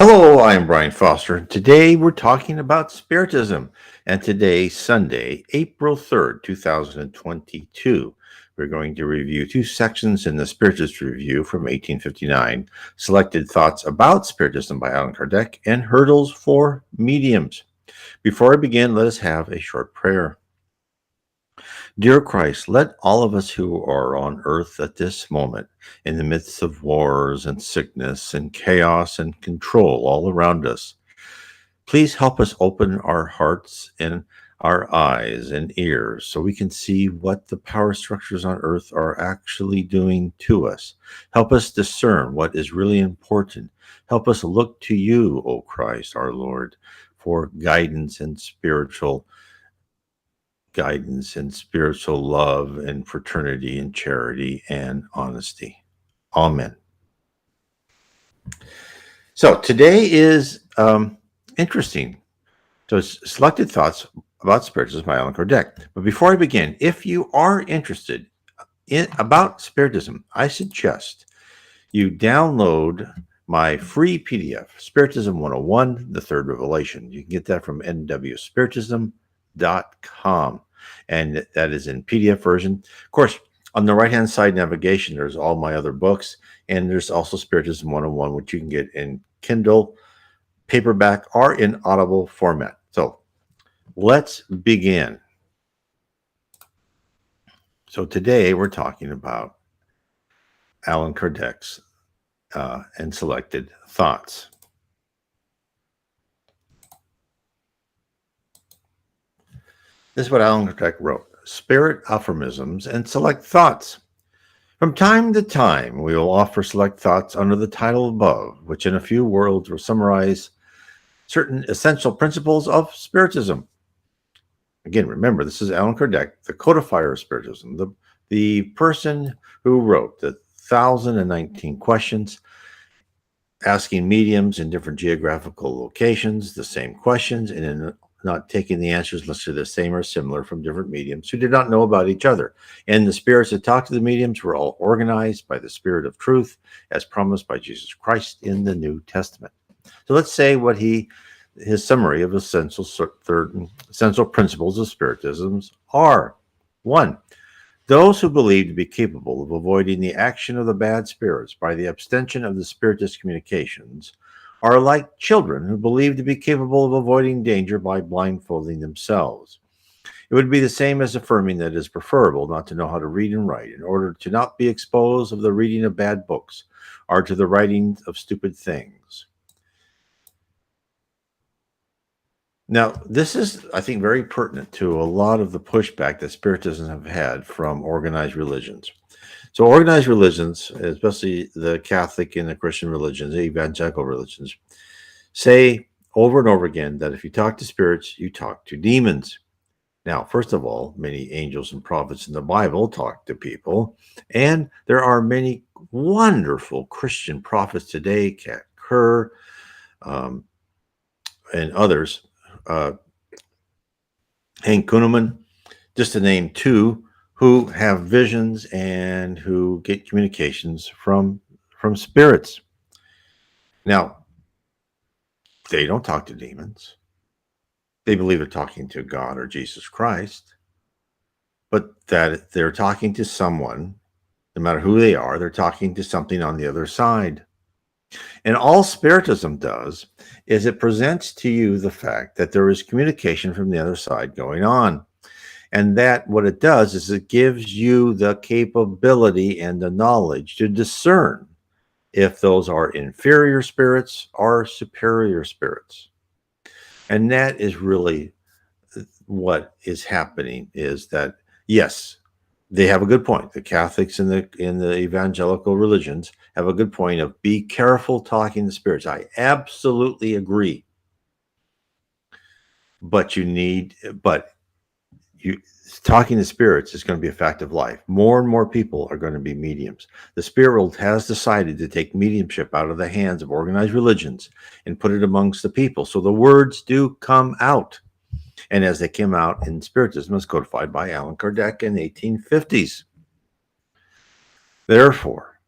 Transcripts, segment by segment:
Hello, I am Brian Foster. Today we're talking about Spiritism, and today, Sunday, April 3rd, 2022. We're going to review two sections in the Spiritist Review from 1859, Selected Thoughts About Spiritism by Allan Kardec, and Hurdles for Mediums. Before I begin, let us have a short prayer. Dear Christ, let all of us who are on earth at this moment, in the midst of wars and sickness and chaos and control all around us, please help us open our hearts and our eyes and ears so we can see what the power structures on earth are actually doing to us. Help us discern what is really important. Help us look to you, O Christ, our Lord, for guidance and spiritual love and fraternity and charity and honesty. Amen. So today is interesting. So it's Selected Thoughts About Spiritism by Allan Kardec. But before I begin, if you are interested about Spiritism, I suggest you download my free PDF, Spiritism 101, The Third Revelation. You can get that from nwspiritism.com. And that is in PDF version. Of course, on the right-hand side navigation, there's all my other books. And there's also Spiritism 101, which you can get in Kindle, paperback, or in Audible format. So let's begin. So today we're talking about Allan Kardec's and Selected Thoughts. This is what Allan Kardec wrote: Spirit Aphorisms and Select Thoughts. From time to time, we will offer select thoughts under the title above, which in a few words will summarize certain essential principles of Spiritism. Again, remember, this is Allan Kardec, the codifier of Spiritism, the person who wrote the 1,019 questions, asking mediums in different geographical locations the same questions, and in not taking the answers unless they're the same or similar from different mediums who did not know about each other. And the spirits that talked to the mediums were all organized by the Spirit of Truth, as promised by Jesus Christ in the New Testament. So let's say what his summary of essential principles of Spiritism are. 1. Those who believe to be capable of avoiding the action of the bad spirits by the abstention of the Spiritist communications are like children who believe to be capable of avoiding danger by blindfolding themselves. It would be the same as affirming that it is preferable not to know how to read and write in order to not be exposed of the reading of bad books or to the writing of stupid things. Now, this is, I think, very pertinent to a lot of the pushback that Spiritism have had from organized religions. So organized religions, especially the Catholic and the Christian religions, the evangelical religions, say over and over again that if you talk to spirits, you talk to demons. Now, first of all, many angels and prophets in the Bible talk to people, and there are many wonderful Christian prophets today, Kat Kerr, and others, Hank Kuhneman, just to name two, who have visions and who get communications from spirits. Now, they don't talk to demons. They believe they're talking to God or Jesus Christ, but that they're talking to someone, no matter who they are, they're talking to something on the other side. And all Spiritism does is it presents to you the fact that there is communication from the other side going on. And that what it does is it gives you the capability and the knowledge to discern if those are inferior spirits or superior spirits. And that is really what is happening, is that, yes, they have a good point. The Catholics and the evangelical religions have a good point of be careful talking to spirits. I absolutely agree. But talking to spirits is going to be a fact of life. More and more people are going to be mediums. The spirit world has decided to take mediumship out of the hands of organized religions and put it amongst the people. So the words do come out. And as they came out in Spiritism, as codified by Allan Kardec in the 1850s. Therefore,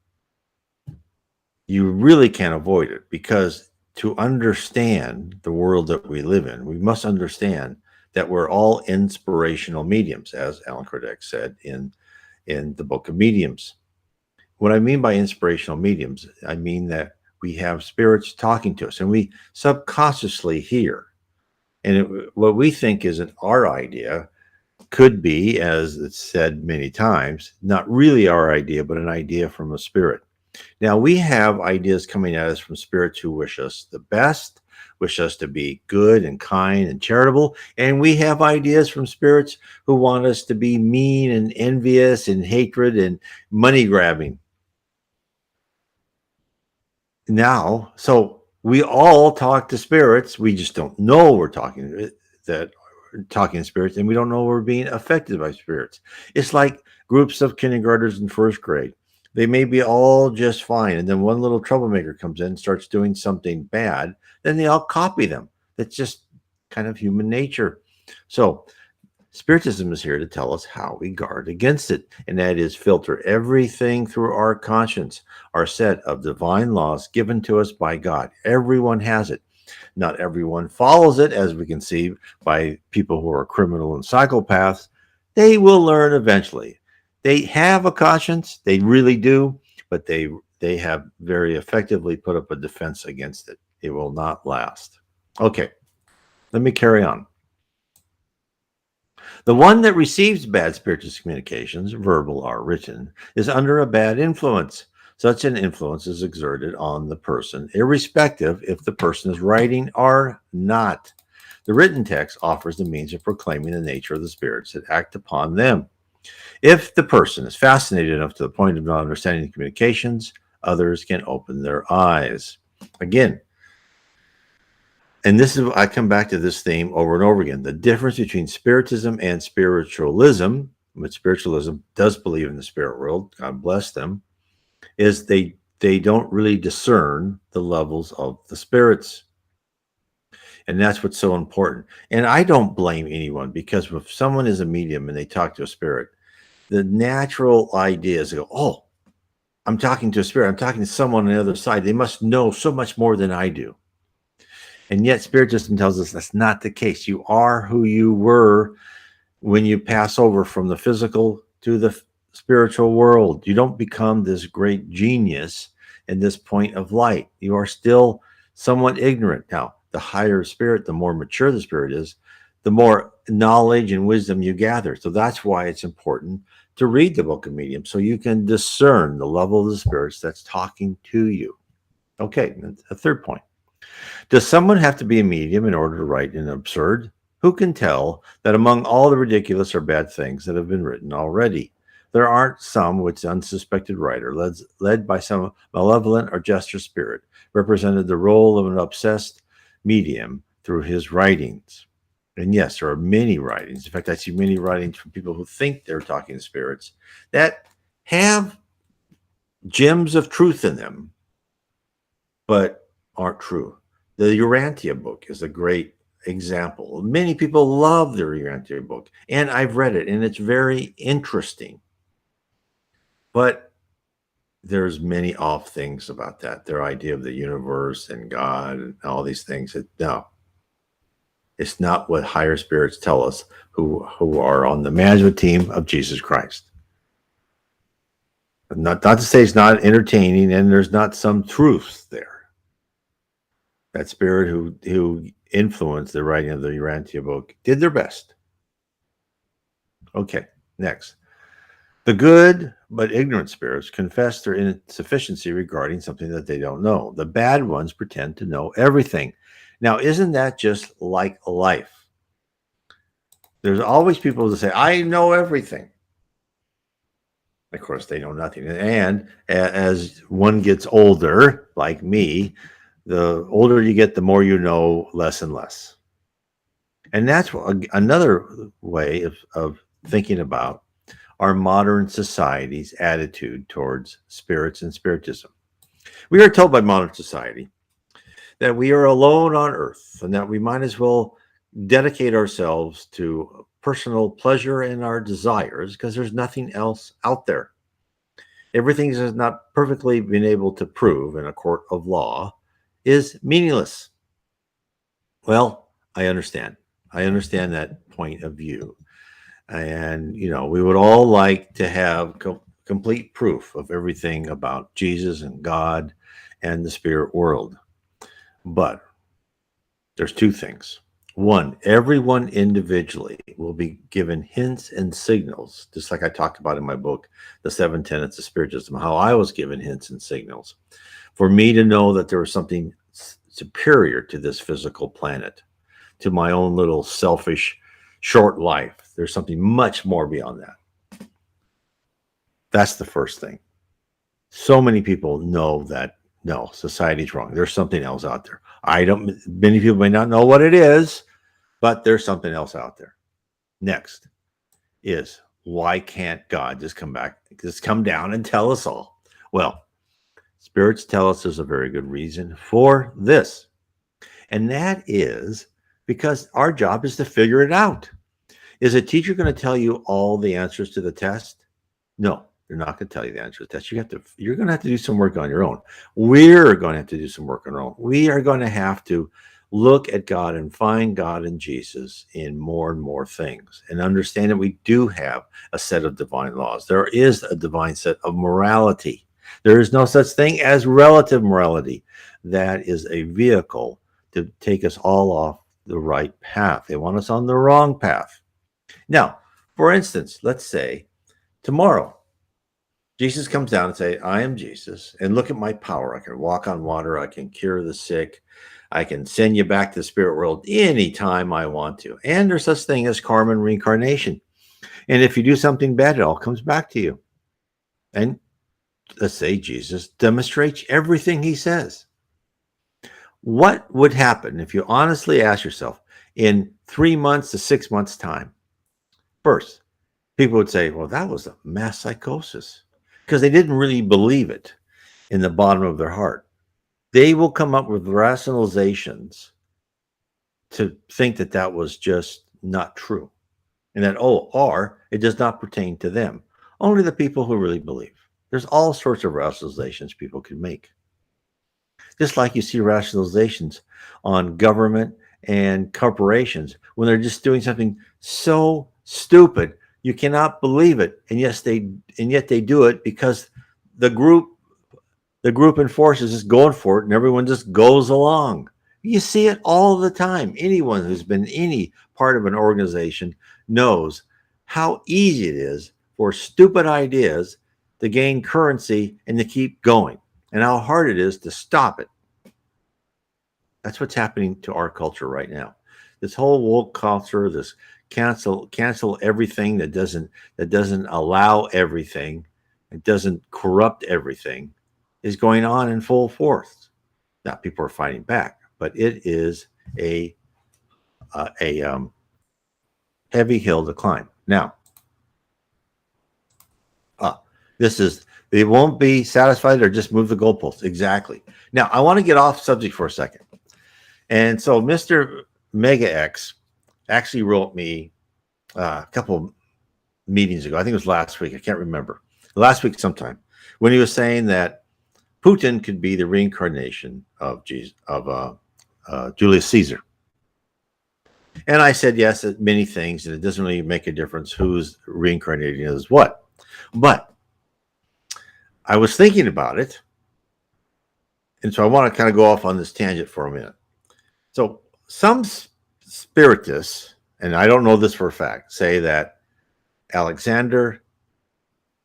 you really can't avoid it, because to understand the world that we live in, we must understand that we're all inspirational mediums, as Allan Kardec said in the Book of Mediums. What I mean by inspirational mediums, I mean that we have spirits talking to us and we subconsciously hear. And what we think isn't our idea could be, as it's said many times, not really our idea, but an idea from a spirit. Now, we have ideas coming at us from spirits who wish us the best, wish us to be good and kind and charitable. And we have ideas from spirits who want us to be mean and envious and hatred and money grabbing. Now, so we all talk to spirits. We just don't know we're talking to spirits, and we don't know we're being affected by spirits. It's like groups of kindergartners in first grade. They may be all just fine, and then one little troublemaker comes in and starts doing something bad. Then they all copy them. That's just kind of human nature. So Spiritism is here to tell us how we guard against it, and that is filter everything through our conscience, our set of divine laws given to us by God. Everyone has it. Not everyone follows it, as we can see by people who are criminal and psychopaths. They will learn eventually. They have a conscience, they really do, but they have very effectively put up a defense against it. It will not last. Okay, let me carry on. The one that receives bad spiritist communications, verbal or written, is under a bad influence. Such an influence is exerted on the person, irrespective if the person is writing or not. The written text offers the means of proclaiming the nature of the spirits that act upon them. If the person is fascinated enough to the point of not understanding the communications, others can open their eyes. Again, and this is, I come back to this theme over and over again. The difference between Spiritism and spiritualism, which spiritualism does believe in the spirit world, God bless them, is they don't really discern the levels of the spirits. And that's what's so important. And I don't blame anyone, because if someone is a medium and they talk to a spirit, the natural idea is to go, oh, I'm talking to a spirit. I'm talking to someone on the other side. They must know so much more than I do. And yet Spiritism tells us that's not the case. You are who you were when you pass over from the physical to the spiritual world. You don't become this great genius in this point of light. You are still somewhat ignorant. Now, the higher spirit, the more mature the spirit is, the more knowledge and wisdom you gather. So that's why it's important to read the Book of Mediums, so you can discern the level of the spirits that's talking to you. Okay, a third point. Does someone have to be a medium in order to write an absurd? Who can tell that among all the ridiculous or bad things that have been written already, there aren't some which unsuspected writer, led by some malevolent or gesture spirit, represented the role of an obsessed medium through his writings? And yes, there are many writings. In fact, I see many writings from people who think they're talking to spirits that have gems of truth in them, but aren't true. The Urantia book is a great example. Many people love the Urantia book, and I've read it, and it's very interesting. But there's many off things about that. Their idea of the universe and God and all these things. No, it's not what higher spirits tell us who are on the management team of Jesus Christ. Not to say it's not entertaining and there's not some truth there. That spirit who influenced the writing of the Urantia book did their best. Okay, next. The good but ignorant spirits confess their insufficiency regarding something that they don't know. The bad ones pretend to know everything. Now, isn't that just like life? There's always people that say, I know everything. Of course, they know nothing. And as one gets older, like me, the older you get, the more you know, less and less. And that's another way of thinking about our modern society's attitude towards spirits and spiritism. We are told by modern society that we are alone on earth and that we might as well dedicate ourselves to personal pleasure and our desires because there's nothing else out there. Everything has not perfectly been able to prove in a court of law is meaningless. Well, I understand. I understand that point of view. And, we would all like to have complete proof of everything about Jesus and God and the spirit world. But there's two things. One, everyone individually will be given hints and signals, just like I talked about in my book, The Seven Tenets of Spiritism, how I was given hints and signals for me to know that there was something superior to this physical planet, to my own little selfish short life. There's something much more beyond that. That's the first thing. So many people know that, no, society's wrong. There's something else out there. Many people may not know what it is, but there's something else out there. Next is, why can't God just come down and tell us all? Well, spirits tell us there's a very good reason for this. And that is because our job is to figure it out. Is a teacher going to tell you all the answers to the test? No, they're not going to tell you the answer to the test. You're going to have to do some work on your own. We're going to have to do some work on our own. We are going to have to look at God and find God and Jesus in more and more things, and understand that we do have a set of divine laws. There is a divine set of morality. There is no such thing as relative morality. That is a vehicle to take us all off the right path. They want us on the wrong path. Now, for instance, let's say tomorrow, Jesus comes down and say, I am Jesus, and look at my power. I can walk on water. I can cure the sick. I can send you back to the spirit world anytime I want to. And there's such thing as karma and reincarnation. And if you do something bad, it all comes back to you. And let's say Jesus demonstrates everything he says. What would happen if you honestly ask yourself in 3 months to 6 months' time? First, people would say, well, that was a mass psychosis, because they didn't really believe it in the bottom of their heart. They will come up with rationalizations to think that that was just not true, and that, or it does not pertain to them. Only the people who really believe. There's all sorts of rationalizations people can make. Just like you see rationalizations on government and corporations when they're just doing something so stupid you cannot believe it, and yet they do it because the group in force is just going for it, and everyone just goes along. You see it all the time. Anyone who's been any part of an organization knows how easy it is for stupid ideas to gain currency and to keep going, and how hard it is to stop it. That's what's happening to our culture right now. This whole woke culture, this cancel everything that doesn't allow everything, it doesn't corrupt everything, is going on in full force. Now people are fighting back, but it is a heavy hill to climb. Now, they won't be satisfied or just move the goalposts. Exactly. Now, I want to get off subject for a second. And so Mr. Mega X actually wrote me a couple meetings ago. I think it was last week. I can't remember. Last week sometime, when he was saying that Putin could be the reincarnation of Julius Caesar. And I said yes at many things, and it doesn't really make a difference who's reincarnating as what. But I was thinking about it, and so I want to kind of go off on this tangent for a minute. So some spiritists, and I don't know this for a fact, say that Alexander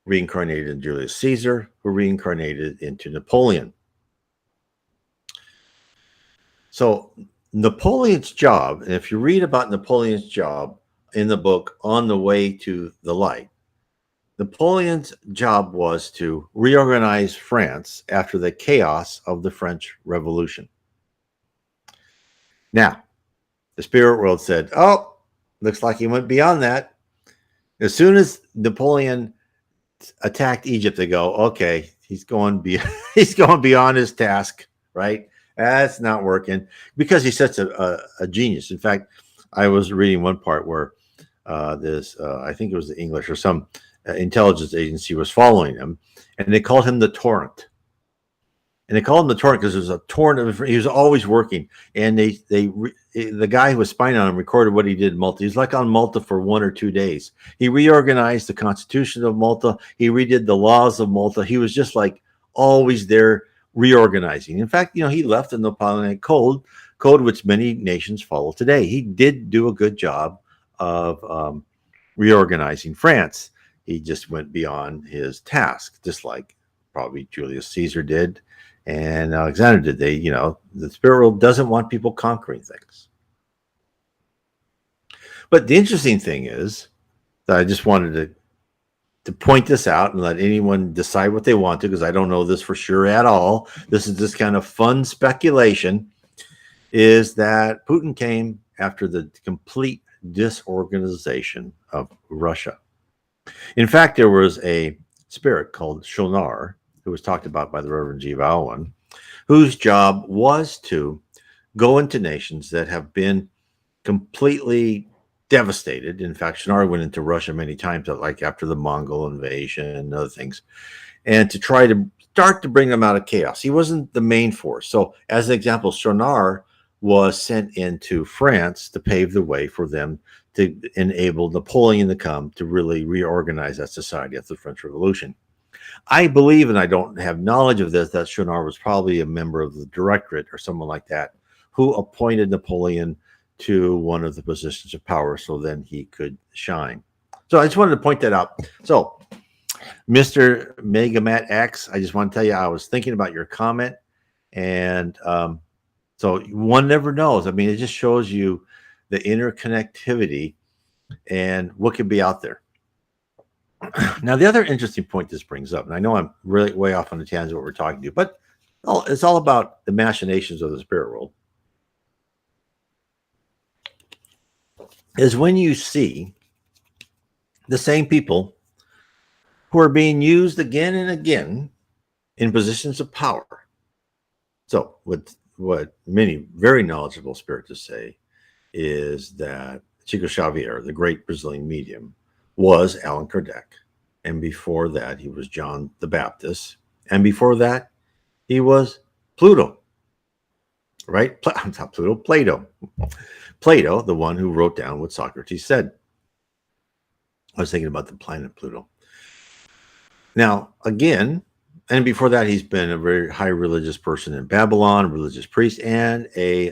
reincarnated in Julius Caesar, who reincarnated into Napoleon. So Napoleon's job, and if you read about Napoleon's job in the book On the Way to the Light, Napoleon's job was to reorganize France after the chaos of the French Revolution. Now, the spirit world said, oh, looks like he went beyond that. As soon as Napoleon attacked Egypt, they go, okay, he's going beyond his task, right? That's not working, because he's such a genius. In fact, I was reading one part where I think it was the English or some intelligence agency was following him, and they called him the Torrent. And they called him the torrent because there was a torrent of, he was always working. And the guy who was spying on him recorded what he did in Malta. He was like on Malta for 1 or 2 days. He reorganized the constitution of Malta. He redid the laws of Malta. He was just like always there reorganizing. In fact, he left the Napoleonic Code, which many nations follow today. He did do a good job of reorganizing France. He just went beyond his task, just like probably Julius Caesar did and Alexander did. The spirit world doesn't want people conquering things. But the interesting thing is that I just wanted to point this out and let anyone decide what they want to, because I don't know this for sure at all. This is just kind of fun speculation, is that Putin came after the complete disorganization of Russia. In fact, there was a spirit called Shonar, who was talked about by the Reverend G. Valwin, whose job was to go into nations that have been completely devastated. In fact, Shonar went into Russia many times, like after the Mongol invasion and other things, and to try to start to bring them out of chaos. He wasn't the main force. So, as an example, Shonar was sent into France to pave the way for them to enable Napoleon to come to really reorganize that society after the French Revolution. I believe, and I don't have knowledge of this, that Shonar was probably a member of the Directorate or someone like that, who appointed Napoleon to one of the positions of power so then he could shine. So I just wanted to point that out. So, Mr. Megamat X, I just want to tell you, I was thinking about your comment, and so one never knows. I mean, it just shows you the interconnectivity and what could be out there. Now, the other interesting point this brings up, and I know I'm really way off on the tangent what we're talking to, but it's all about the machinations of the spirit world, is when you see the same people who are being used again and again in positions of power. So what many very knowledgeable spiritists say is that Chico Xavier, the great Brazilian medium, was Allan Kardec. And before that, he was John the Baptist. And before that, he was Pluto. Right? Not Pluto, Plato. Plato, the one who wrote down what Socrates said. I was thinking about the planet Pluto. Now, again, and before that, he's been a very high religious person in Babylon, a religious priest, and a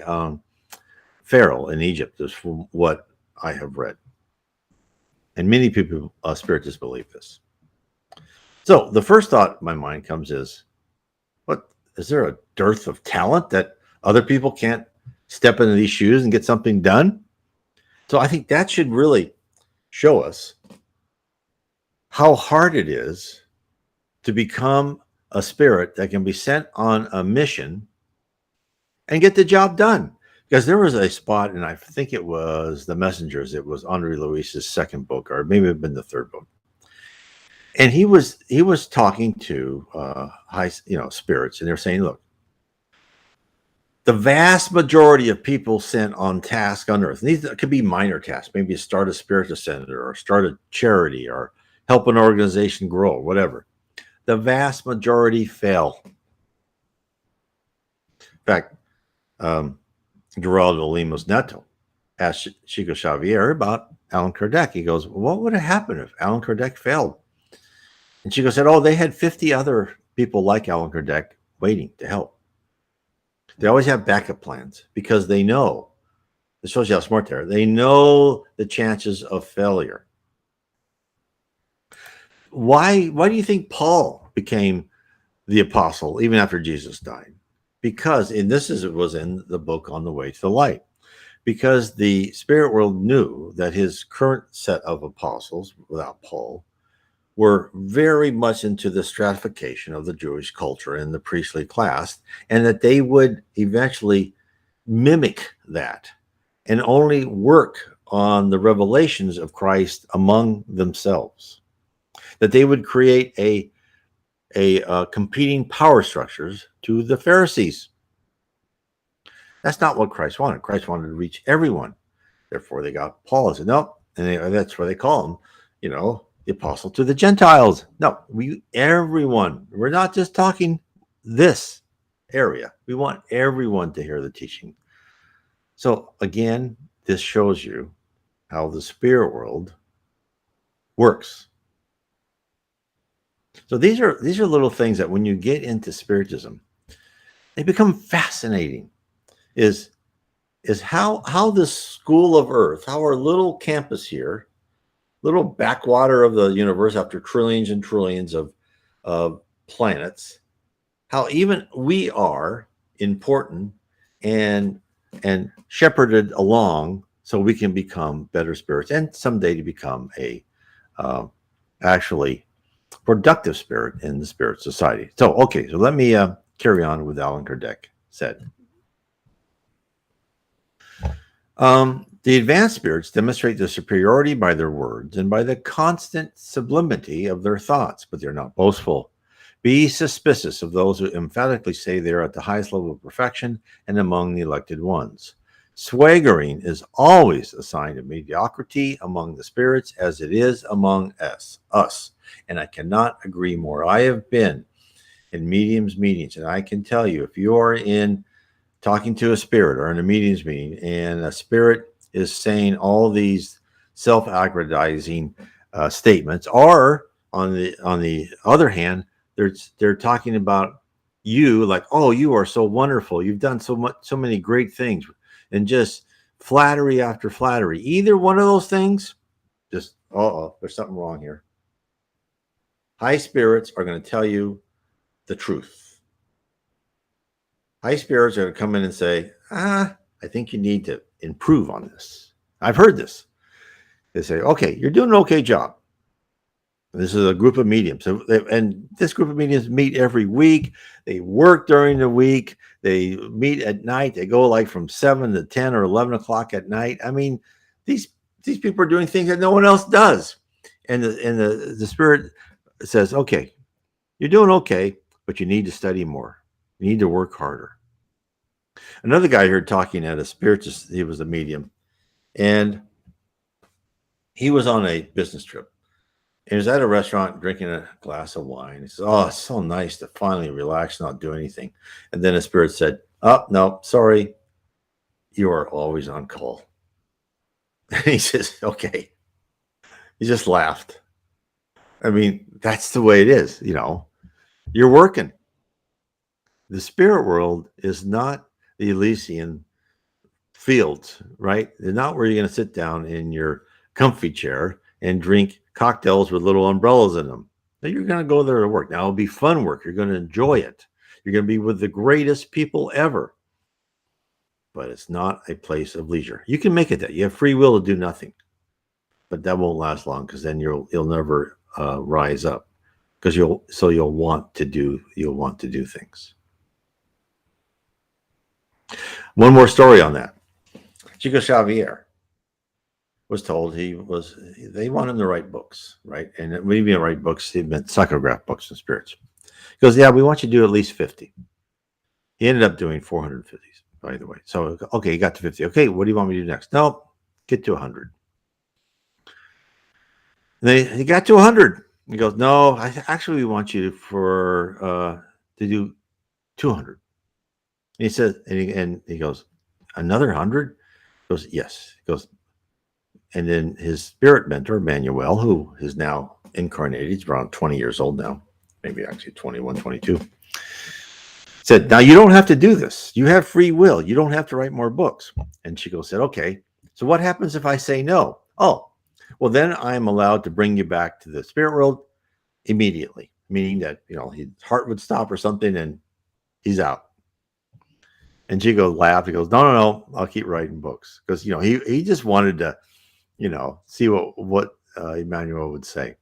pharaoh in Egypt, is from what I have read. And many people, spiritists, believe this. So the first thought in my mind comes is, what, is there a dearth of talent that other people can't step into these shoes and get something done? So I think that should really show us how hard it is to become a spirit that can be sent on a mission and get the job done. Because there was a spot, and I think it was The Messengers. It was Andre Luis's second book, or maybe it had been the third book. And he was talking to spirits, and they're saying, look, the vast majority of people sent on task on Earth, and these could be minor tasks, maybe start a Spiritist center or start a charity or help an organization grow, whatever. The vast majority fail. In fact, Geraldo Lemos Neto asked Chico Xavier about Allan Kardec. He goes, what would have happened if Allan Kardec failed? And Chico said, they had 50 other people like Allan Kardec waiting to help. They always have backup plans because they know, it shows you how smart they are, they know the chances of failure. Why do you think Paul became the apostle even after Jesus died? Because, and this was in the book On the Way to the Light, because the spirit world knew that his current set of apostles, without Paul, were very much into the stratification of the Jewish culture and the priestly class, and that they would eventually mimic that and only work on the revelations of Christ among themselves. That they would create a competing power structures to the Pharisees. That's not what Christ wanted. Christ wanted to reach everyone. Therefore, they got Paul and said, no, and that's why they call him, the apostle to the Gentiles. No, everyone. We're not just talking this. area. We want everyone to hear the teaching. So again, this shows you how the spirit world works. So these are little things that when you get into Spiritism, they become fascinating. Is how this school of Earth, how our little campus here, little backwater of the universe after trillions and trillions of planets, how even we are important and shepherded along so we can become better spirits and someday to become a actually productive spirit in the spirit society. So okay, so let me carry on with Allan Kardec said. The advanced spirits demonstrate their superiority by their words and by the constant sublimity of their thoughts, but they're not boastful. Be suspicious of those who emphatically say they are at the highest level of perfection and among the elected ones. Swaggering is always a sign of mediocrity among the spirits as it is among us. And I cannot agree more. I have been in mediums meetings, and I can tell you, if you are in talking to a spirit or in a mediums meeting and a spirit is saying all these self-aggrandizing statements, or on the other hand, they're talking about you like, oh, you are so wonderful, you've done so many great things, and just flattery after flattery. Either one of those things, just there's something wrong here. High spirits are going to tell you the truth. High spirits are going to come in and say, I think you need to improve on this. I've heard this. They say, okay, you're doing an okay job. This is a group of mediums. And this group of mediums meet every week. They work during the week. They meet at night. They go like from 7 to 10 or 11 o'clock at night. I mean, these people are doing things that no one else does. And the spirit says, okay, you're doing okay, but you need to study more. You need to work harder. Another guy I heard talking at a Spiritist, he was a medium, and he was on a business trip. And he was at a restaurant drinking a glass of wine. He says, oh, it's so nice to finally relax, not do anything. And then the spirit said, oh, no, sorry, you are always on call. And he says, okay. He just laughed. I mean, that's the way it is, you know. You're working. The spirit world is not the Elysian fields, right? They're not where you're going to sit down in your comfy chair and drink cocktails with little umbrellas in them. Now you're going to go there to work. Now it'll be fun work. You're going to enjoy it. You're going to be with the greatest people ever. But it's not a place of leisure. You can make it that. You have free will to do nothing. But that won't last long, because then you'll never rise up. Because you'll want to do things. One more story on that. Chico Xavier was told they want him to write books, right? And when you mean write books, he meant psychograph books and spirits. He goes, yeah, we want you to do at least 50. He ended up doing 450, by the way. So, okay, he got to 50. Okay, what do you want me to do next? No, get to 100. He got to 100. He goes, no, actually we want you to do 200. And he says, and he goes, another 100? He goes, yes. He goes, and then his spirit mentor, Manuel, who is now incarnated, he's around 20 years old now, maybe actually 21, 22, said, now you don't have to do this. You have free will. You don't have to write more books. And Chico said, okay, so what happens if I say no? Oh, well, then I'm allowed to bring you back to the spirit world immediately, meaning that, his heart would stop or something and he's out. And Chico laughed. He goes, no, I'll keep writing books. Because, he just wanted to, see what Emmanuel would say.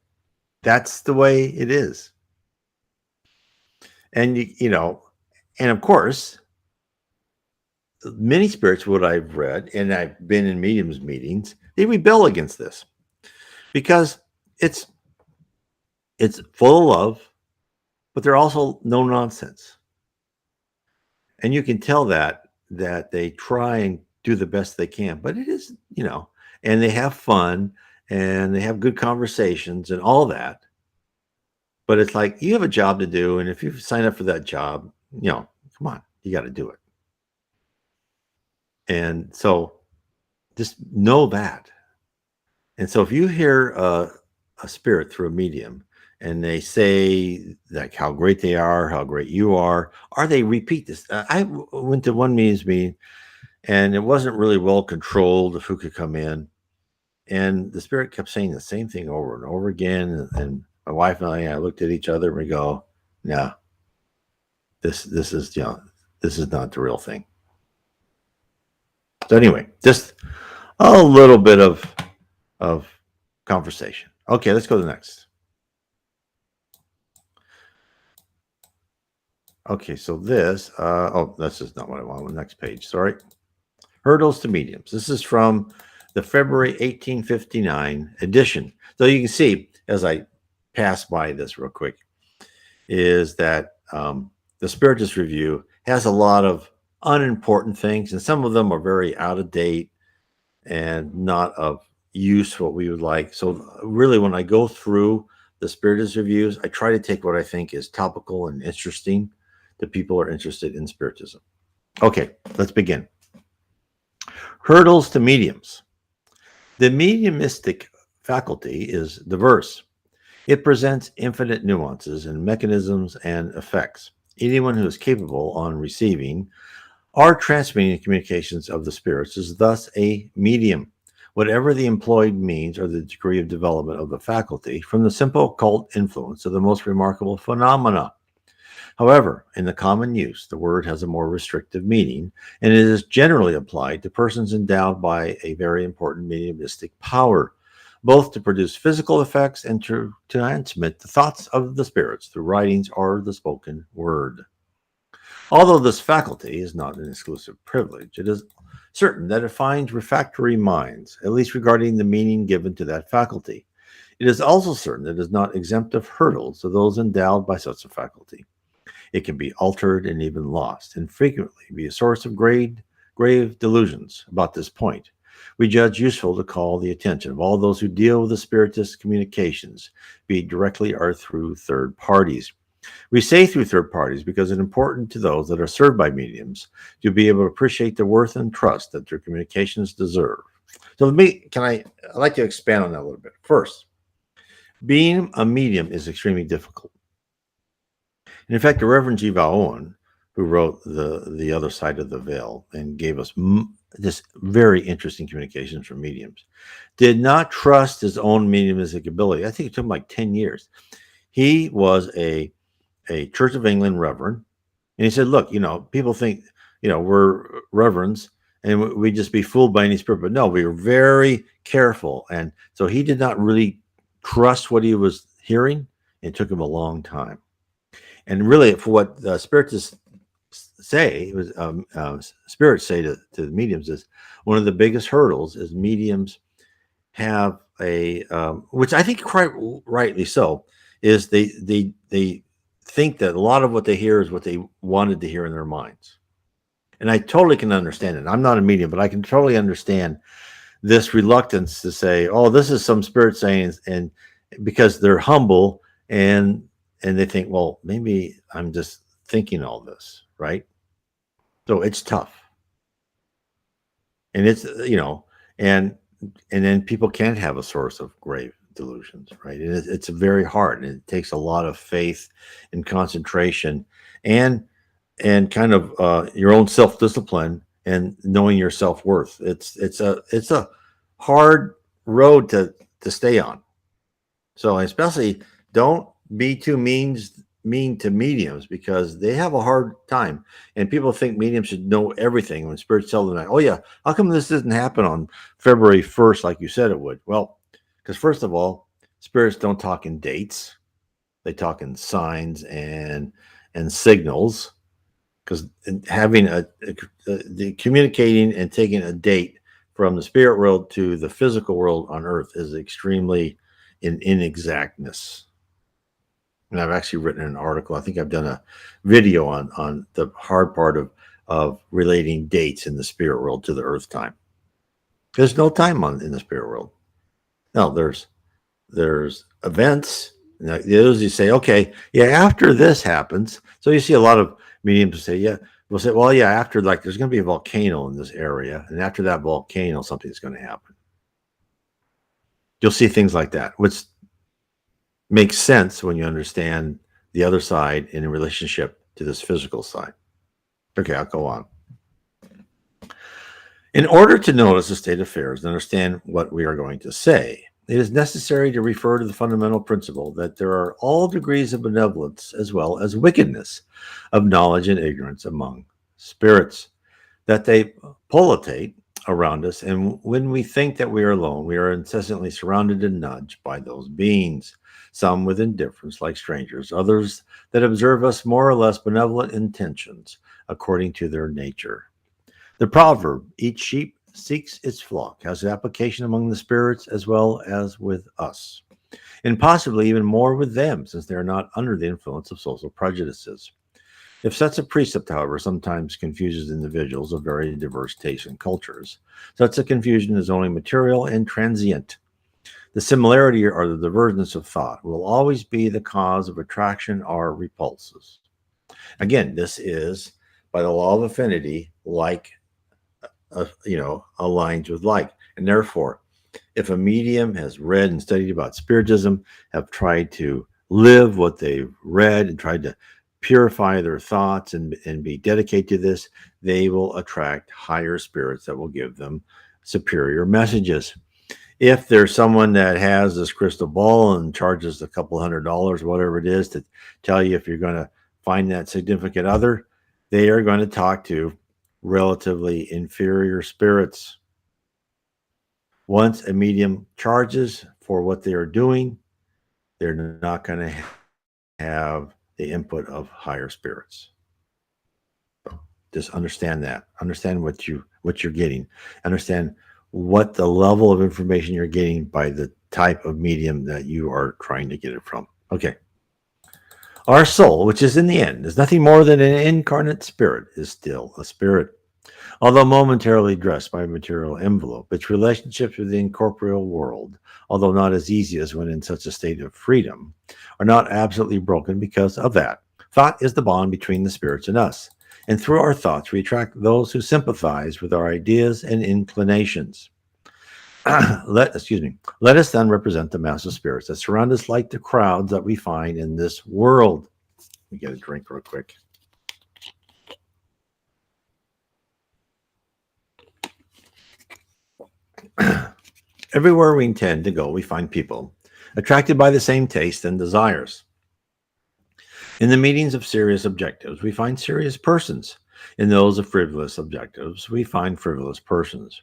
That's the way it is. And, and of course, many spirits, what I've read, and I've been in mediums meetings, they rebel against this. Because it's full of love, but they're also no nonsense. And you can tell that they try and do the best they can, but it is, and they have fun and they have good conversations and all that. But it's like, you have a job to do. And if you sign up for that job, Come on, you got to do it. And so just know that. And so if you hear a spirit through a medium and they say like how great they are, how great you are, or they repeat this. I went to one medium's meeting and it wasn't really well controlled of who could come in. And the spirit kept saying the same thing over and over again. And my wife and I looked at each other and we go, "No, this is this is not the real thing." So anyway, just a little bit of conversation. Okay, let's go to the next. Okay, so this, this is not what I want. The next page, sorry. Hurdles to Mediums. This is from the February 1859 edition. So you can see, as I pass by this real quick, is that the Spiritist Review has a lot of unimportant things, and some of them are very out of date and not of use what we would like. So really, when I go through the Spiritist Reviews, I try to take what I think is topical and interesting that people are interested in Spiritism. Okay, let's begin. Hurdles to mediums. The mediumistic faculty is diverse. It presents infinite nuances in mechanisms and effects. Anyone who is capable on receiving or transmitting the communications of the spirits is thus a medium, whatever the employed means or the degree of development of the faculty, from the simple occult influence to the most remarkable phenomena. However, in the common use, the word has a more restrictive meaning, and it is generally applied to persons endowed by a very important mediumistic power, both to produce physical effects and to transmit the thoughts of the spirits through writings or the spoken word. Although this faculty is not an exclusive privilege, it is certain that it finds refractory minds, at least regarding the meaning given to that faculty. It is also certain that it is not exempt of hurdles to those endowed by such a faculty. It can be altered and even lost, and frequently be a source of grave delusions. About this point, we judge useful to call the attention of all those who deal with the Spiritist communications, be it directly or through third parties. We say through third parties because it's important to those that are served by mediums to be able to appreciate the worth and trust that their communications deserve. So I'd like to expand on that a little bit. First, being a medium is extremely difficult. And in fact, the Reverend G. Owen, who wrote the Other Side of the Veil and gave us this very interesting communications from mediums, did not trust his own mediumistic ability. I think it took him like 10 years. He was a Church of England reverend, and he said, look, people think, we're reverends and we just be fooled by any spirit, but no, we were very careful. And so he did not really trust what he was hearing. It took him a long time. And really, for what the Spiritists say, spirits say to the mediums, is one of the biggest hurdles is mediums have a, which I think quite rightly so, is they think that a lot of what they hear is what they wanted to hear in their minds. And I totally can understand it. I'm not a medium, but I can totally understand this reluctance to say, oh, this is some spirit saying, and because they're humble and they think, well, maybe I'm just thinking all this, right? So it's tough. And it's, and then people can't have a source of grave delusions, right? And it's very hard, and it takes a lot of faith and concentration and kind of your own self-discipline and knowing your self-worth. It's a hard road to stay on. So especially don't be too mean to mediums, because they have a hard time, and people think mediums should know everything when spirits tell them that, oh yeah, how come this didn't happen on February 1st like you said it would? Well, because first of all, spirits don't talk in dates. They talk in signs and signals, because having the communicating and taking a date from the spirit world to the physical world on earth is extremely in inexactness. And I've actually written an article. I think I've done a video on the hard part of relating dates in the spirit world to the earth time. There's no time in the spirit world. No, there's events, Now, those you say, okay, yeah, after this happens. So you see a lot of mediums say, yeah, we'll say, well, yeah, after like there's going to be a volcano in this area, and after that volcano, something's going to happen. You'll see things like that, which makes sense when you understand the other side in relationship to this physical side. Okay, I'll go on. In order to notice the state of affairs and understand what we are going to say, it is necessary to refer to the fundamental principle that there are all degrees of benevolence as well as wickedness of knowledge and ignorance among spirits, that they pullutate around us, and when we think that we are alone, we are incessantly surrounded and nudged by those beings, some with indifference like strangers, others that observe us more or less benevolent intentions according to their nature. The proverb, each sheep seeks its flock, has application among the spirits as well as with us, and possibly even more with them, since they are not under the influence of social prejudices. If such a precept, however, sometimes confuses individuals of very diverse tastes and cultures, such a confusion is only material and transient. The similarity or the divergence of thought will always be the cause of attraction or repulses. Again, this is by the law of affinity, like aligns with like, and therefore, if a medium has read and studied about Spiritism, have tried to live what they've read and tried to purify their thoughts and be dedicated to this, they will attract higher spirits that will give them superior messages. If there's someone that has this crystal ball and charges a couple $100, whatever it is, to tell you if you're going to find that significant other, they are going to talk to relatively inferior spirits. Once a medium charges for what they are doing, they're not going to have the input of higher spirits. Just understand that. Understand what you're getting. Understand what the level of information you're getting by the type of medium that you are trying to get it from. Okay. Our soul, which is in the end, is nothing more than an incarnate spirit, is still a spirit. Although momentarily dressed by a material envelope, its relationships with the incorporeal world, although not as easy as when in such a state of freedom, are not absolutely broken because of that. Thought is the bond between the spirits and us, and through our thoughts we attract those who sympathize with our ideas and inclinations. Let us then represent the mass of spirits that surround us like the crowds that we find in this world. Let me get a drink real quick. Everywhere we intend to go, we find people attracted by the same tastes and desires. In the meetings of serious objectives, we find serious persons. In those of frivolous objectives, we find frivolous persons.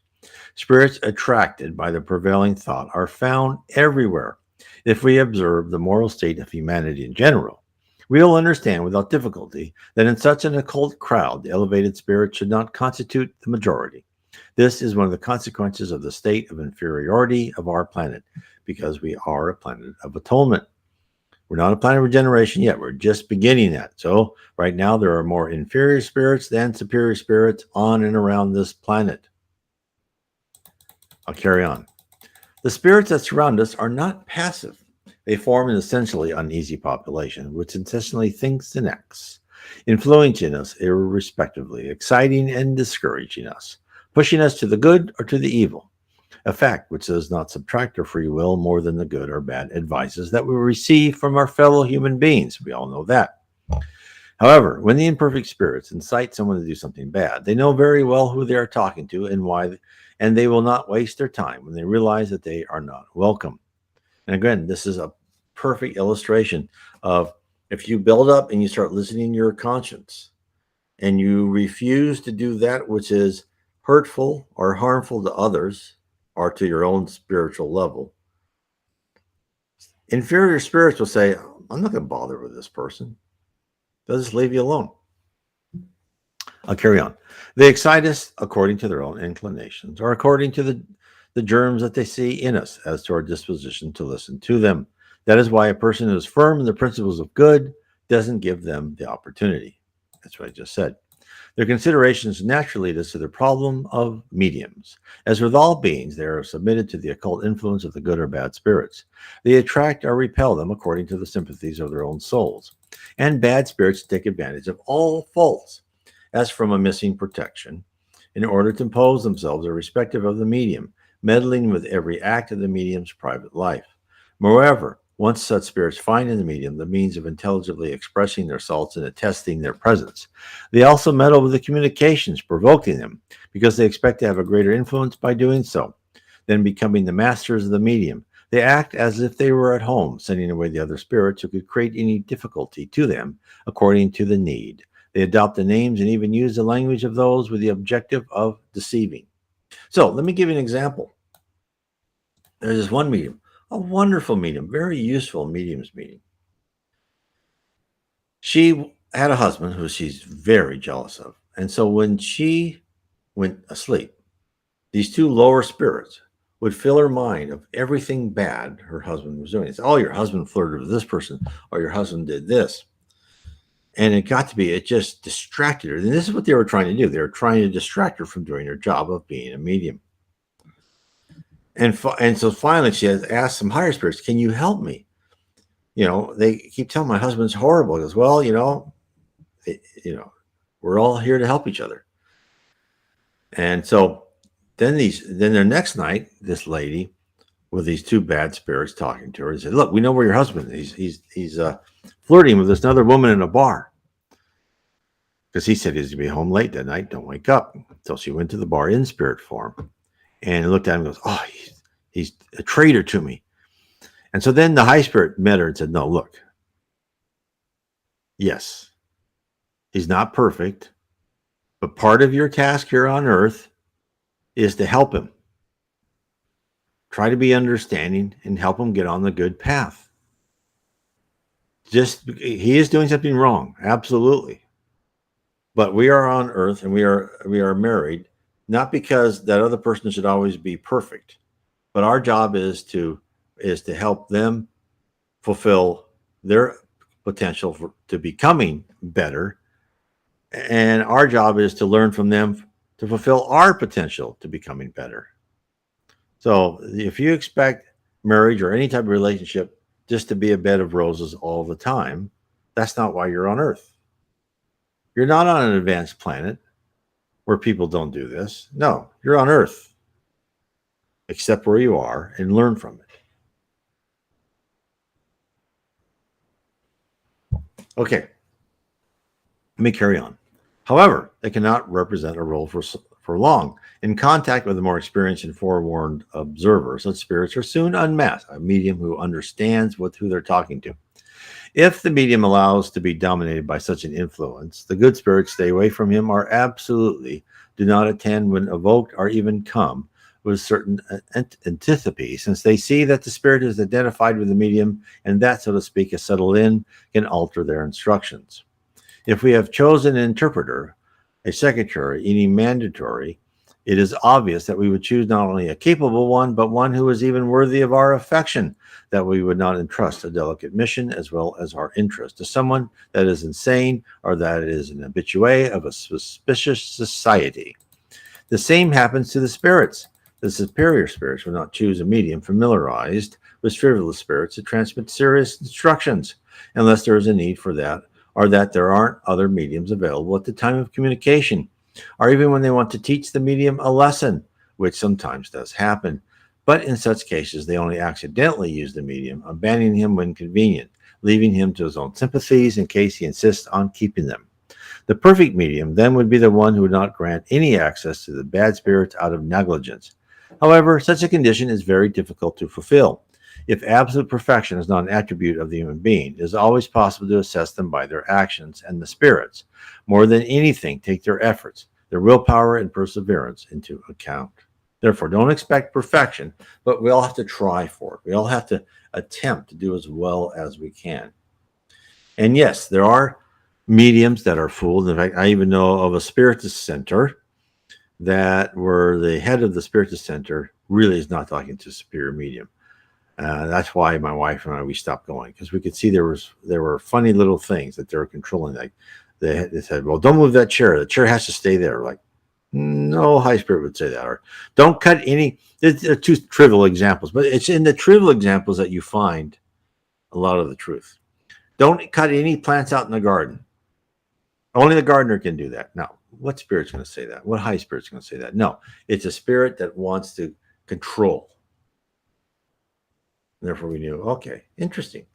Spirits attracted by the prevailing thought are found everywhere. If we observe the moral state of humanity in general, we will understand without difficulty that in such an occult crowd, the elevated spirit should not constitute the majority. This is one of the consequences of the state of inferiority of our planet, because we are a planet of atonement. We're not a planet of regeneration yet. We're just beginning that. So right now there are more inferior spirits than superior spirits on and around this planet. I'll carry on. The spirits that surround us are not passive. They form an essentially uneasy population, which incessantly thinks and acts, influencing us irrespectively, exciting and discouraging us, pushing us to the good or to the evil, a fact which does not subtract our free will more than the good or bad advices that we receive from our fellow human beings. We all know that. However, when the imperfect spirits incite someone to do something bad, they know very well who they are talking to and why, and they will not waste their time when they realize that they are not welcome. And again, this is a perfect illustration of if you build up and you start listening to your conscience and you refuse to do that which is hurtful or harmful to others or to your own spiritual level, inferior spirits will say, I'm not going to bother with this person. They'll just leave you alone. I'll carry on. They excite us according to their own inclinations or according to the germs that they see in us as to our disposition to listen to them. That is why a person who is firm in the principles of good doesn't give them the opportunity. That's what I just said. Their considerations naturally lead us to the problem of mediums. As with all beings, they are submitted to the occult influence of the good or bad spirits. They attract or repel them according to the sympathies of their own souls. And bad spirits take advantage of all faults, as from a missing protection, in order to impose themselves irrespective of the medium, meddling with every act of the medium's private life. Moreover, once such spirits find in the medium the means of intelligibly expressing their thoughts and attesting their presence, they also meddle with the communications, provoking them, because they expect to have a greater influence by doing so. Then, becoming the masters of the medium, they act as if they were at home, sending away the other spirits who could create any difficulty to them according to the need. They adopt the names and even use the language of those with the objective of deceiving. So, let me give you an example. There's this one medium, a wonderful medium, very useful mediums medium. She had a husband who she's very jealous of. And so when she went asleep, these two lower spirits would fill her mind of everything bad her husband was doing. It's, oh, your husband flirted with this person, or your husband did this. And it got to be, it just distracted her. And this is what they were trying to do. They were trying to distract her from doing her job of being a medium. And so finally she has asked some higher spirits, can you help me? They keep telling my husband's horrible. He goes, well, we're all here to help each other. And so then their next night, this lady with these two bad spirits talking to her and said, look, we know where your husband is. He's flirting with this other woman in a bar. Because he said he's going to be home late that night. Don't wake up. So she went to the bar in spirit form and looked at him and goes, oh, he's a traitor to me. And so then the high spirit met her and said, no, look, yes, he's not perfect, but part of your task here on earth is to help him. Try to be understanding and help him get on the good path. He is doing something wrong, absolutely. But we are on earth and we are married, not because that other person should always be perfect, but our job is to help them fulfill their potential to becoming better. And our job is to learn from them to fulfill our potential to becoming better. So if you expect marriage or any type of relationship just to be a bed of roses all the time, that's not why you're on earth. You're not on an advanced planet where people don't do this. No, you're on earth. Accept where you are and learn from it. Okay, let me carry on. However, they cannot represent a role for long. In contact with a more experienced and forewarned observer, such spirits are soon unmasked, a medium who understands who they're talking to. If the medium allows to be dominated by such an influence, the good spirits stay away from him or absolutely do not attend when evoked or even come with certain antipathy, since they see that the spirit is identified with the medium and that, so to speak, is settled in, can alter their instructions. If we have chosen an interpreter, a secretary, any mandatory, it is obvious that we would choose not only a capable one, but one who is even worthy of our affection, that we would not entrust a delicate mission as well as our interest to someone that is insane or that is an habitué of a suspicious society. The same happens to the spirits. The superior spirits will not choose a medium familiarized with frivolous spirits to transmit serious instructions, unless there is a need for that, or that there aren't other mediums available at the time of communication, or even when they want to teach the medium a lesson, which sometimes does happen. But in such cases, they only accidentally use the medium, abandoning him when convenient, leaving him to his own sympathies in case he insists on keeping them. The perfect medium then would be the one who would not grant any access to the bad spirits out of negligence. However, such a condition is very difficult to fulfill. If absolute perfection is not an attribute of the human being, it is always possible to assess them by their actions, and the spirits, more than anything, take their efforts, their willpower, and perseverance into account. Therefore, don't expect perfection, but we all have to try for it. We all have to attempt to do as well as we can. And yes, there are mediums that are fooled. In fact, I even know of a Spiritist center that where the head of the Spiritist center really is not talking to superior medium. That's why my wife and I, we stopped going, because we could see there were funny little things that they were controlling. Like they said, well, don't move that chair. The chair has to stay there. Like, no high spirit would say that. Or don't cut any. They're two trivial examples, but it's in the trivial examples that you find a lot of the truth. Don't cut any plants out in the garden. Only the gardener can do that. Now, what spirit's going to say that? What high spirit's going to say that? No, it's a spirit that wants to control. Therefore, we knew, okay, interesting.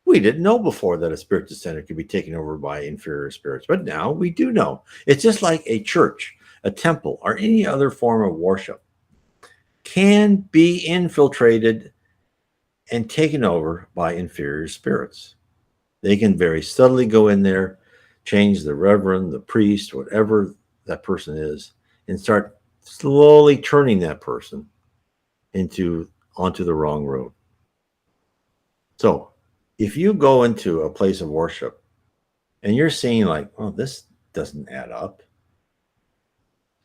We didn't know before that a Spiritist center could be taken over by inferior spirits, but now we do know. It's just like a church, a temple, or any other form of worship can be infiltrated and taken over by inferior spirits. They can very subtly go in there, change the reverend, the priest, whatever that person is, and start slowly turning that person onto the wrong road. So if you go into a place of worship and you're seeing like, oh, this doesn't add up,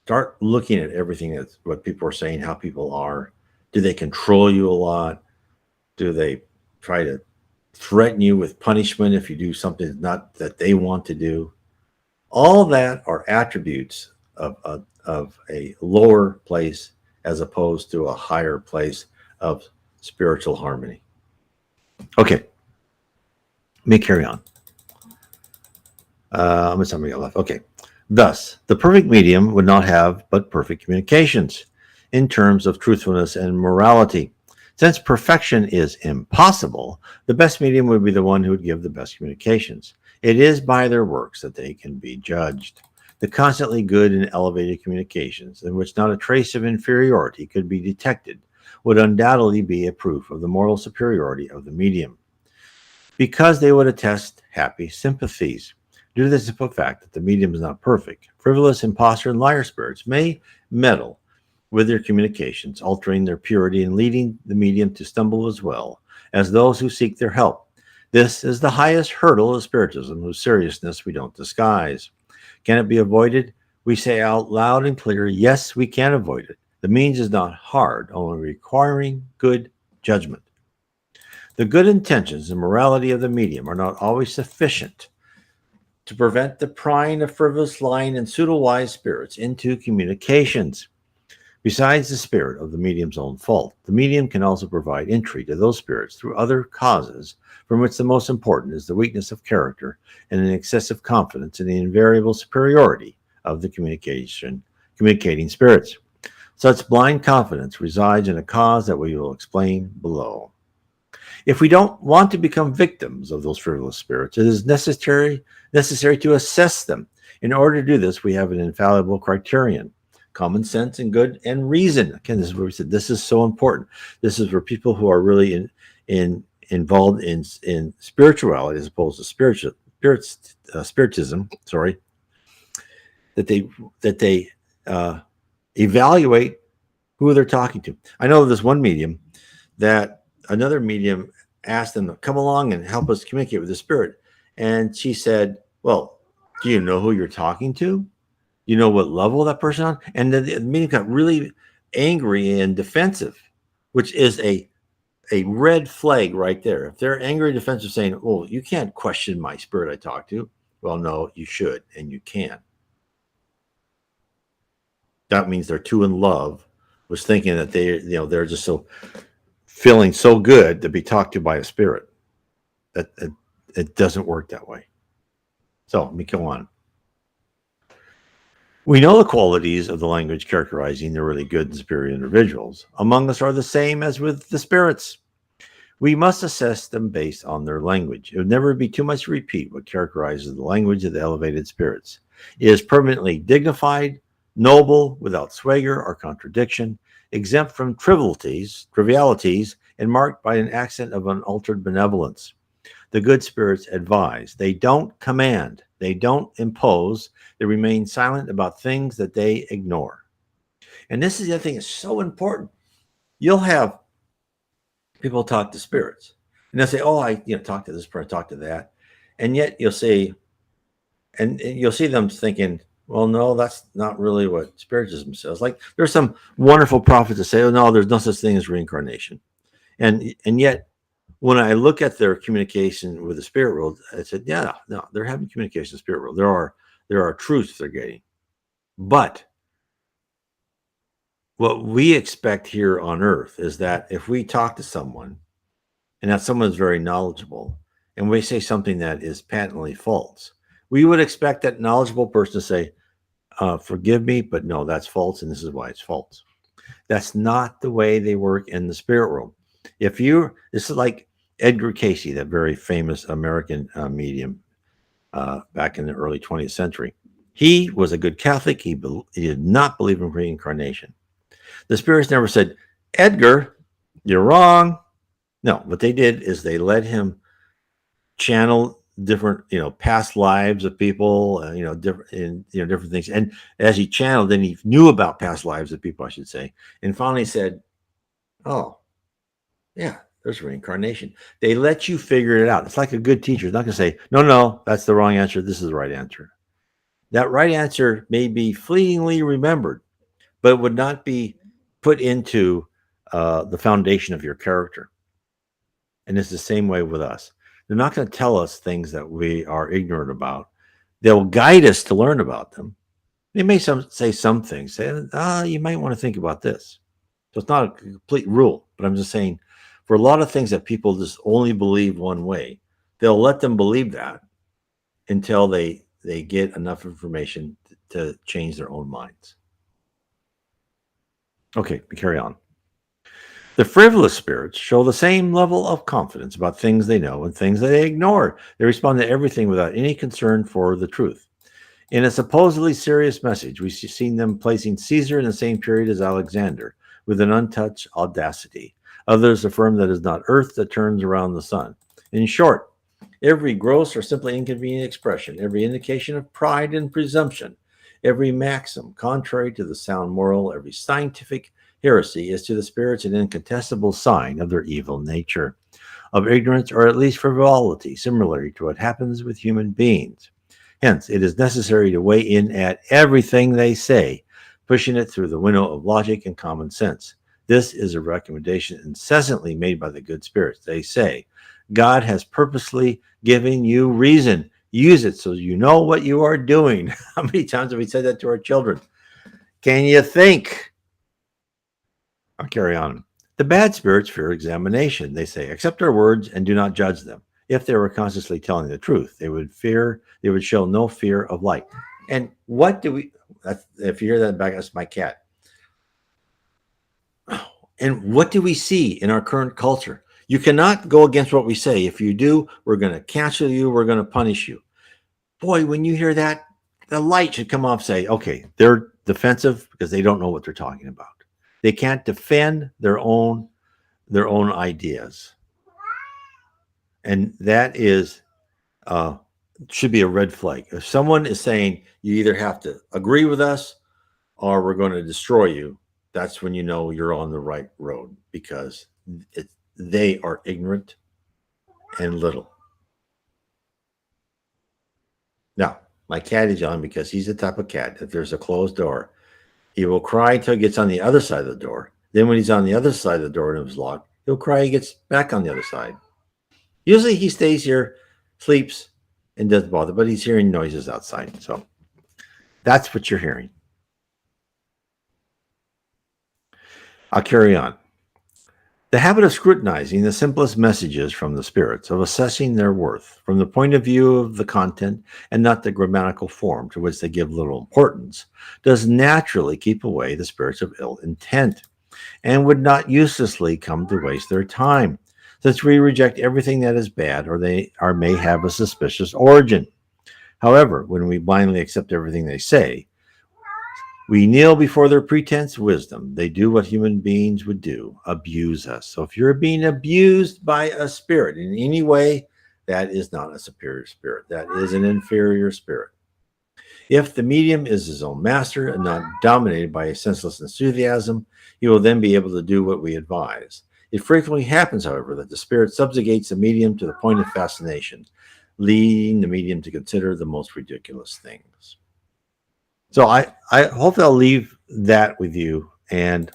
start looking at everything that's what people are saying, how people are. Do they control you a lot? Do they try to threaten you with punishment if you do something not that they want to do? All that are attributes of a lower place as opposed to a higher place of spiritual harmony. Okay, let me carry on. How much time we got left? Okay. Thus, the perfect medium would not have but perfect communications in terms of truthfulness and morality. Since perfection is impossible, the best medium would be the one who would give the best communications. It is by their works that they can be judged. The constantly good and elevated communications, in which not a trace of inferiority could be detected, would undoubtedly be a proof of the moral superiority of the medium, because they would attest happy sympathies. Due to the simple fact that the medium is not perfect, frivolous, impostor, and liar spirits may meddle with their communications, altering their purity and leading the medium to stumble as well as those who seek their help. This is the highest hurdle of Spiritism, whose seriousness we don't disguise. Can it be avoided? We say out loud and clear, yes, we can avoid it. The means is not hard, only requiring good judgment. The good intentions and morality of the medium are not always sufficient to prevent the prying of frivolous, lying, and pseudo-wise spirits into communications. Besides the spirit of the medium's own fault, the medium can also provide entry to those spirits through other causes, from which the most important is the weakness of character and an excessive confidence in the invariable superiority of the communicating spirits. Such blind confidence resides in a cause that we will explain below. If we don't want to become victims of those frivolous spirits, it is necessary to assess them. In order to do this, we have an infallible criterion: common sense and good and reason. Again, this is where we said this is so important. This is where people who are really involved in spirituality as opposed to spiritism, that they evaluate who they're talking to. I know this one medium that another medium asked them to come along and help us communicate with the spirit. And she said, well, do you know who you're talking to? You know what level that person on? And then the medium got really angry and defensive, which is a red flag right there. If they're angry and defensive, saying, oh, you can't question my spirit I talk to. Well, no, you should, and you can. That means they're too in love, was thinking that they're just so feeling so good to be talked to by a spirit. That it doesn't work that way. So let me go on. We know the qualities of the language characterizing the really good and superior individuals among us are the same as with the spirits. We must assess them based on their language. It would never be too much to repeat what characterizes the language of the elevated spirits. It is permanently dignified, noble, without swagger or contradiction, exempt from trivialities, and marked by an accent of unaltered benevolence. The good spirits advise. They don't command. They don't impose. They remain silent about things that they ignore. And this is the other thing that's so important. You'll have people talk to spirits, and they'll say, oh, I talk to this person, talk to that. And yet you'll see them thinking, well, no, that's not really what Spiritism says. Like there's some wonderful prophets that say, oh, no, there's no such thing as reincarnation. And yet when I look at their communication with the spirit world, I said, yeah, no, they're having communication with the spirit world. There are truths they're getting. But what we expect here on earth is that if we talk to someone and that someone is very knowledgeable and we say something that is patently false, we would expect that knowledgeable person to say, forgive me, but no, that's false, and this is why it's false. That's not the way they work in the spirit world. This is like Edgar Casey, that very famous American medium back in the early 20th century. He was a good Catholic. He did not believe in reincarnation. The spirits never said, Edgar, you're wrong. No, what they did is they let him channel different, past lives of people, different things. And as he channeled, then he knew about past lives of people, I should say, and finally said, "Oh, yeah, there's reincarnation." They let you figure it out. It's like a good teacher. It's not going to say, "No, no, that's the wrong answer. This is the right answer." That right answer may be fleetingly remembered, but it would not be put into the foundation of your character. And it's the same way with us. They're not going to tell us things that we are ignorant about. They'll guide us to learn about them. They may say some things, say, you might want to think about this. So it's not a complete rule, but I'm just saying for a lot of things that people just only believe one way, they'll let them believe that until they get enough information to change their own minds. Okay, we carry on. The frivolous spirits show the same level of confidence about things they know and things that they ignore. They respond to everything without any concern for the truth. In a supposedly serious message, we've seen them placing Caesar in the same period as Alexander, with an untouched audacity. Others affirm that it is not Earth that turns around the sun. In short, every gross or simply inconvenient expression, every indication of pride and presumption, every maxim contrary to the sound moral, every scientific heresy is to the spirits an incontestable sign of their evil nature, of ignorance or at least frivolity, similarly to what happens with human beings. Hence, it is necessary to weigh in at everything they say, pushing it through the window of logic and common sense. This is a recommendation incessantly made by the good spirits. They say, God has purposely given you reason. Use it so you know what you are doing. How many times have we said that to our children? Can you think? I'll carry on. The bad spirits fear examination. They say, accept our words and do not judge them. If they were consciously telling the truth, they would show no fear of light. And what do we, if you hear that back, that's my cat. And what do we see in our current culture? You cannot go against what we say. If you do, we're going to cancel you. We're going to punish you. Boy, when you hear that, the light should come off. Say, okay, they're defensive because they don't know what they're talking about. They can't defend their own ideas, and that is should be a red flag. If someone is saying you either have to agree with us or we're going to destroy you, that's when you know you're on the right road, because they are ignorant and little. Now, my cat is on because he's the type of cat, if there's a closed door, he will cry until he gets on the other side of the door. Then when he's on the other side of the door and it was locked, he'll cry, he gets back on the other side. Usually he stays here, sleeps, and doesn't bother, but he's hearing noises outside. So that's what you're hearing. I'll carry on. The habit of scrutinizing the simplest messages from the spirits, of assessing their worth from the point of view of the content and not the grammatical form, to which they give little importance, does naturally keep away the spirits of ill intent, and would not uselessly come to waste their time, since we reject everything that is bad or may have a suspicious origin. However, when we blindly accept everything they say, we kneel before their pretense wisdom. They do what human beings would do, abuse us. So if you're being abused by a spirit in any way, that is not a superior spirit. That is an inferior spirit. If the medium is his own master and not dominated by a senseless enthusiasm, he will then be able to do what we advise. It frequently happens, however, that the spirit subjugates the medium to the point of fascination, leading the medium to consider the most ridiculous things. So I hope I'll leave that with you and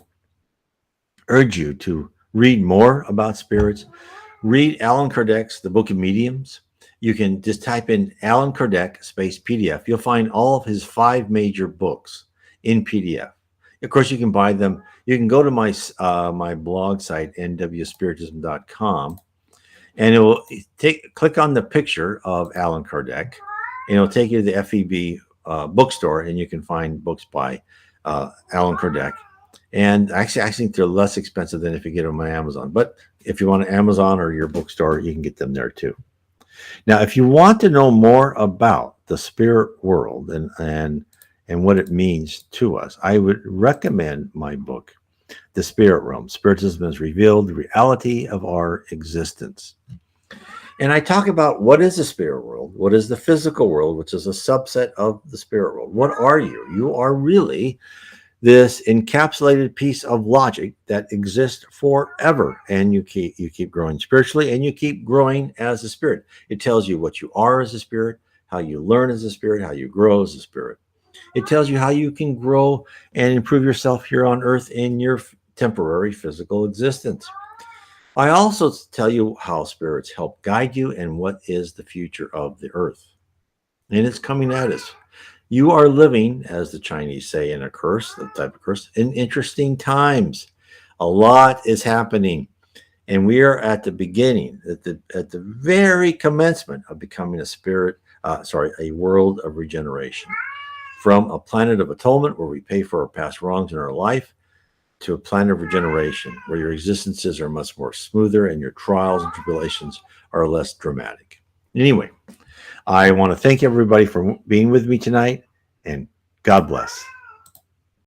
urge you to read more about spirits, Read Allan Kardec's The Book of Mediums. You can just type in Allan Kardec space PDF. You'll find all of his 5 major books in PDF. Of course, you can buy them. You can go to my my blog site, nwspiritism.com, and it will click on the picture of Allan Kardec, and it'll take you to the FEB bookstore, and you can find books by Allan Kardec. And actually, I think they're less expensive than if you get them on Amazon. But if you want an Amazon or your bookstore, you can get them there too. Now, if you want to know more about the spirit world and what it means to us, I would recommend my book, The Spirit Realm. Spiritism has revealed the reality of our existence. And I talk about what is the spirit world, what is the physical world, which is a subset of the spirit world. What are you? You are really this encapsulated piece of logic that exists forever, and you keep growing spiritually, and you keep growing as a spirit. It tells you what you are as a spirit, how you learn as a spirit, how you grow as a spirit. It tells you how you can grow and improve yourself here on earth in your temporary physical existence. I also tell you how spirits help guide you and what is the future of the earth. And it's coming at us. You are living, as the Chinese say, in a curse, the type of curse, in interesting times. A lot is happening. And we are at the beginning, at the very commencement of becoming a world of regeneration. From a planet of atonement where we pay for our past wrongs in our life, to a planet of regeneration where your existences are much more smoother and your trials and tribulations are less dramatic. Anyway, I want to thank everybody for being with me tonight, and God bless.